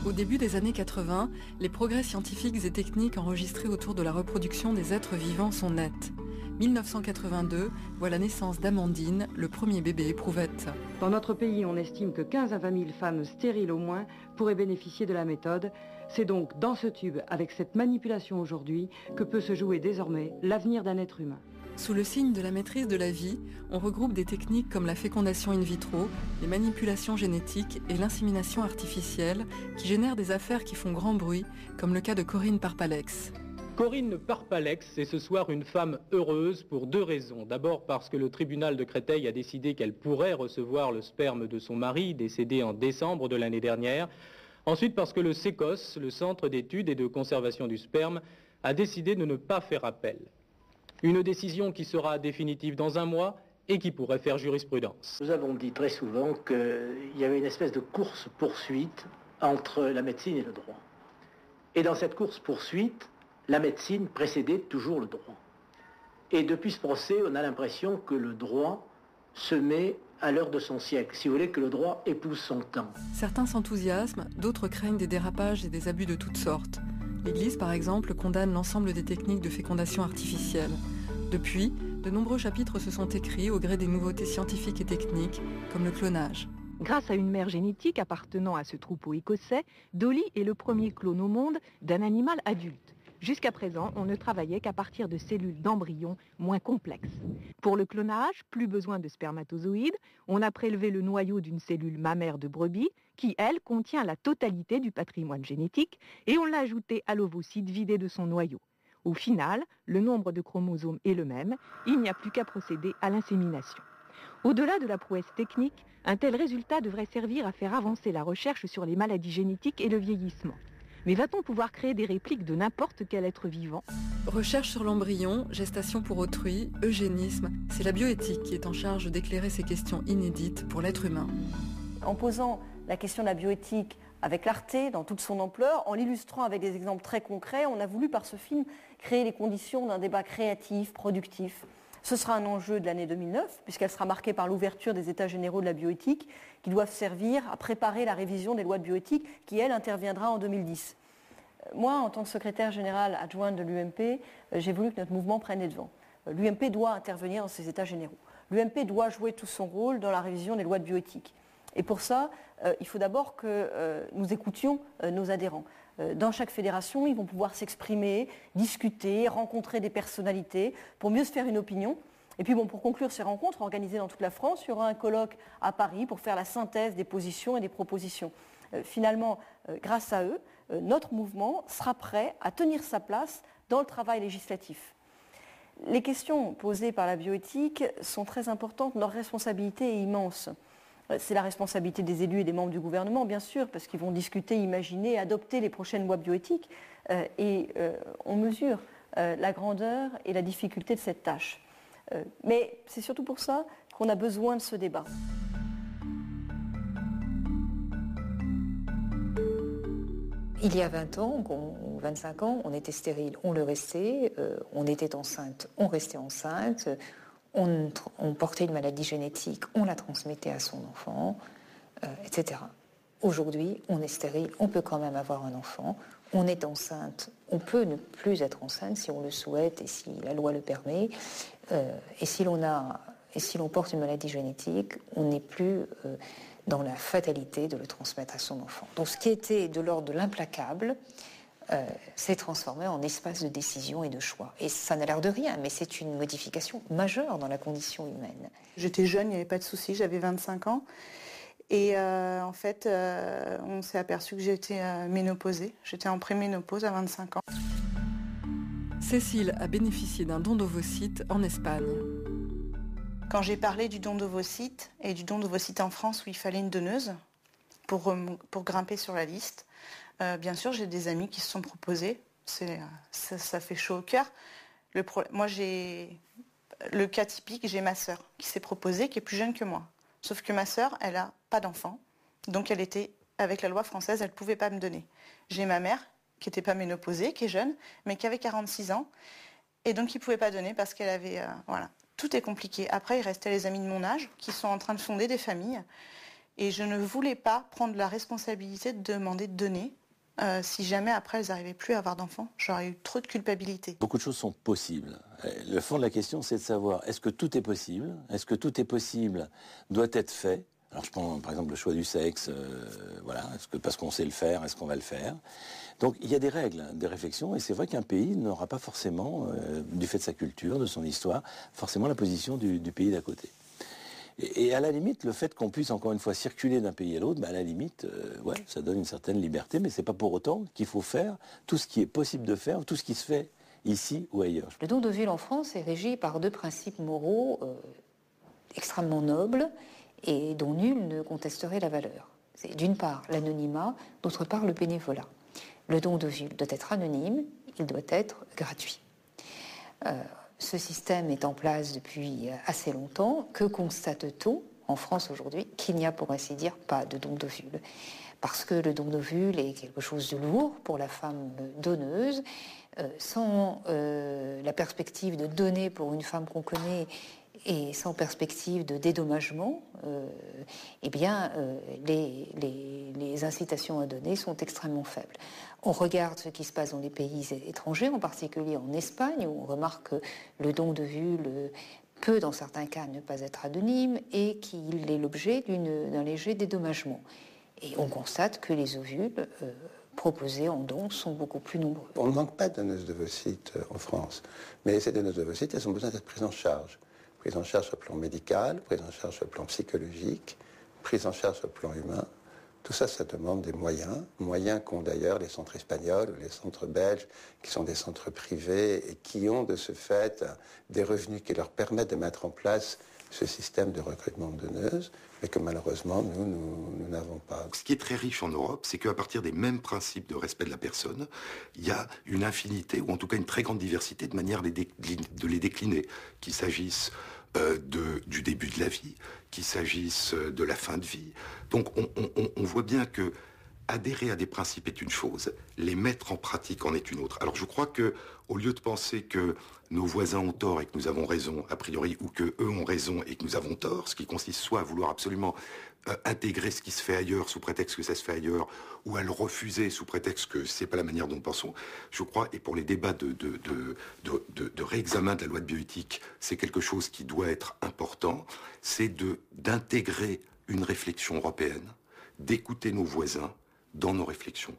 Au début des années 80, les progrès scientifiques et techniques enregistrés autour de la reproduction des êtres vivants sont nets. 1982 voit la naissance d'Amandine, le premier bébé éprouvette. Dans notre pays, on estime que 15 à 20 000 femmes stériles au moins pourraient bénéficier de la méthode. C'est donc dans ce tube, avec cette manipulation aujourd'hui, que peut se jouer désormais l'avenir d'un être humain. Sous le signe de la maîtrise de la vie, on regroupe des techniques comme la fécondation in vitro, les manipulations génétiques et l'insémination artificielle qui génèrent des affaires qui font grand bruit, comme le cas de Corinne Parpalex. Corinne Parpalex est ce soir une femme heureuse pour deux raisons. D'abord parce que le tribunal de Créteil a décidé qu'elle pourrait recevoir le sperme de son mari, décédé en décembre de l'année dernière. Ensuite parce que le CECOS, le Centre d'études et de conservation du sperme, a décidé de ne pas faire appel. Une décision qui sera définitive dans un mois et qui pourrait faire jurisprudence. Nous avons dit très souvent qu'il y avait une espèce de course-poursuite entre la médecine et le droit. Et dans cette course-poursuite, la médecine précédait toujours le droit. Et depuis ce procès, on a l'impression que le droit se met à l'heure de son siècle. Si vous voulez, que le droit épouse son temps. Certains s'enthousiasment, d'autres craignent des dérapages et des abus de toutes sortes. L'Église, par exemple, condamne l'ensemble des techniques de fécondation artificielle. Depuis, de nombreux chapitres se sont écrits au gré des nouveautés scientifiques et techniques, comme le clonage. Grâce à une mère génétique appartenant à ce troupeau écossais, Dolly est le premier clone au monde d'un animal adulte. Jusqu'à présent, on ne travaillait qu'à partir de cellules d'embryons moins complexes. Pour le clonage, plus besoin de spermatozoïdes, on a prélevé le noyau d'une cellule mammaire de brebis qui, elle, contient la totalité du patrimoine génétique et on l'a ajouté à l'ovocyte vidé de son noyau. Au final, le nombre de chromosomes est le même, il n'y a plus qu'à procéder à l'insémination. Au-delà de la prouesse technique, un tel résultat devrait servir à faire avancer la recherche sur les maladies génétiques et le vieillissement. Mais va-t-on pouvoir créer des répliques de n'importe quel être vivant ? Recherche sur l'embryon, gestation pour autrui, eugénisme, c'est la bioéthique qui est en charge d'éclairer ces questions inédites pour l'être humain. En posant la question de la bioéthique avec clarté, dans toute son ampleur, en l'illustrant avec des exemples très concrets, on a voulu par ce film créer les conditions d'un débat créatif, productif. Ce sera un enjeu de l'année 2009, puisqu'elle sera marquée par l'ouverture des États généraux de la bioéthique, qui doivent servir à préparer la révision des lois de bioéthique, qui, elle, interviendra en 2010. Moi, en tant que secrétaire générale adjointe de l'UMP, j'ai voulu que notre mouvement prenne les devants. L'UMP doit intervenir dans ces États généraux. L'UMP doit jouer tout son rôle dans la révision des lois de bioéthique. Et pour ça, il faut d'abord que nous écoutions nos adhérents. Dans chaque fédération, ils vont pouvoir s'exprimer, discuter, rencontrer des personnalités pour mieux se faire une opinion. Et puis pour conclure ces rencontres organisées dans toute la France, il y aura un colloque à Paris pour faire la synthèse des positions et des propositions. Finalement, grâce à eux, notre mouvement sera prêt à tenir sa place dans le travail législatif. Les questions posées par la bioéthique sont très importantes, leur responsabilité est immense. C'est la responsabilité des élus et des membres du gouvernement, bien sûr, parce qu'ils vont discuter, imaginer, adopter les prochaines lois bioéthiques. Et on mesure la grandeur et la difficulté de cette tâche. Mais c'est surtout pour ça qu'on a besoin de ce débat. Il y a 20 ans, ou 25 ans, on était stérile, on le restait, on était enceinte, on restait enceinte, on portait une maladie génétique, on la transmettait à son enfant, etc. Aujourd'hui, on est stérile, on peut quand même avoir un enfant, on est enceinte, on peut ne plus être enceinte si on le souhaite et si la loi le permet, et si l'on porte une maladie génétique, on n'est plus dans la fatalité de le transmettre à son enfant. Donc ce qui était de l'ordre de l'implacable s'est transformé en espace de décision et de choix. Et ça n'a l'air de rien, mais c'est une modification majeure dans la condition humaine. J'étais jeune, il n'y avait pas de souci, j'avais 25 ans. Et en fait, on s'est aperçu que j'étais ménopausée. J'étais en préménopause à 25 ans. Cécile a bénéficié d'un don d'ovocytes en Espagne. Quand j'ai parlé du don d'ovocytes et du don d'ovocytes en France où il fallait une donneuse pour grimper sur la liste, bien sûr j'ai des amis qui se sont proposés. Ça fait chaud au cœur. Moi j'ai le cas typique, j'ai ma sœur qui s'est proposée, qui est plus jeune que moi. Sauf que ma sœur, elle n'a pas d'enfant, donc elle était, avec la loi française, elle ne pouvait pas me donner. J'ai ma mère qui n'était pas ménopausée, qui est jeune, mais qui avait 46 ans, et donc qui ne pouvait pas donner parce qu'elle avait... voilà. Tout est compliqué. Après, il restait les amis de mon âge qui sont en train de fonder des familles. Et je ne voulais pas prendre la responsabilité de demander de donner. Si jamais après elles n'arrivaient plus à avoir d'enfants, j'aurais eu trop de culpabilité. Beaucoup de choses sont possibles. Le fond de la question, c'est de savoir, est-ce que tout est possible? Est-ce que tout est possible doit être fait? Alors je prends par exemple le choix du sexe, voilà, est-ce que parce qu'on sait le faire, est-ce qu'on va le faire? Donc il y a des règles, des réflexions, et c'est vrai qu'un pays n'aura pas forcément, du fait de sa culture, de son histoire, forcément la position du pays d'à côté. Et à la limite, le fait qu'on puisse encore une fois circuler d'un pays à l'autre, à la limite, ouais, ça donne une certaine liberté, mais c'est pas pour autant qu'il faut faire tout ce qui est possible de faire, tout ce qui se fait ici ou ailleurs. Le don d'ovule en France est régi par 2 principes moraux extrêmement nobles et dont nul ne contesterait la valeur. C'est d'une part l'anonymat, d'autre part le bénévolat. Le don d'ovule doit être anonyme, il doit être gratuit. Ce système est en place depuis assez longtemps. Que constate-t-on en France aujourd'hui? Qu'il n'y a pour ainsi dire pas de don d'ovule. Parce que le don d'ovule est quelque chose de lourd pour la femme donneuse. Sans la perspective de donner pour une femme qu'on connaît et sans perspective de dédommagement, les incitations à donner sont extrêmement faibles. On regarde ce qui se passe dans les pays étrangers, en particulier en Espagne, où on remarque que le don d'ovule peut, dans certains cas, ne pas être anonyme et qu'il est l'objet d'un léger dédommagement. Et on constate que les ovules proposés en don sont beaucoup plus nombreux. On ne manque pas de donneuses d'ovocytes en France, mais ces donneuses d'ovocytes, elles ont besoin d'être prises en charge. Prise en charge sur le plan médical, prise en charge sur le plan psychologique, prise en charge sur le plan humain. Tout ça, ça demande des moyens qu'ont d'ailleurs les centres espagnols ou les centres belges, qui sont des centres privés et qui ont de ce fait des revenus qui leur permettent de mettre en place ce système de recrutement de donneuses, mais que malheureusement, nous n'avons pas. Ce qui est très riche en Europe, c'est qu'à partir des mêmes principes de respect de la personne, il y a une infinité, ou en tout cas une très grande diversité de manières de les décliner, qu'il s'agisse du début de la vie, qu'il s'agisse de la fin de vie. Donc on voit bien que adhérer à des principes est une chose, les mettre en pratique en est une autre. Alors je crois que, au lieu de penser que nos voisins ont tort et que nous avons raison, a priori, ou que eux ont raison et que nous avons tort, ce qui consiste soit à vouloir absolument intégrer ce qui se fait ailleurs sous prétexte que ça se fait ailleurs, ou à le refuser sous prétexte que c'est pas la manière dont nous pensons, je crois, et pour les débats de réexamen de la loi de bioéthique, c'est quelque chose qui doit être important, c'est d'intégrer une réflexion européenne, d'écouter nos voisins dans nos réflexions.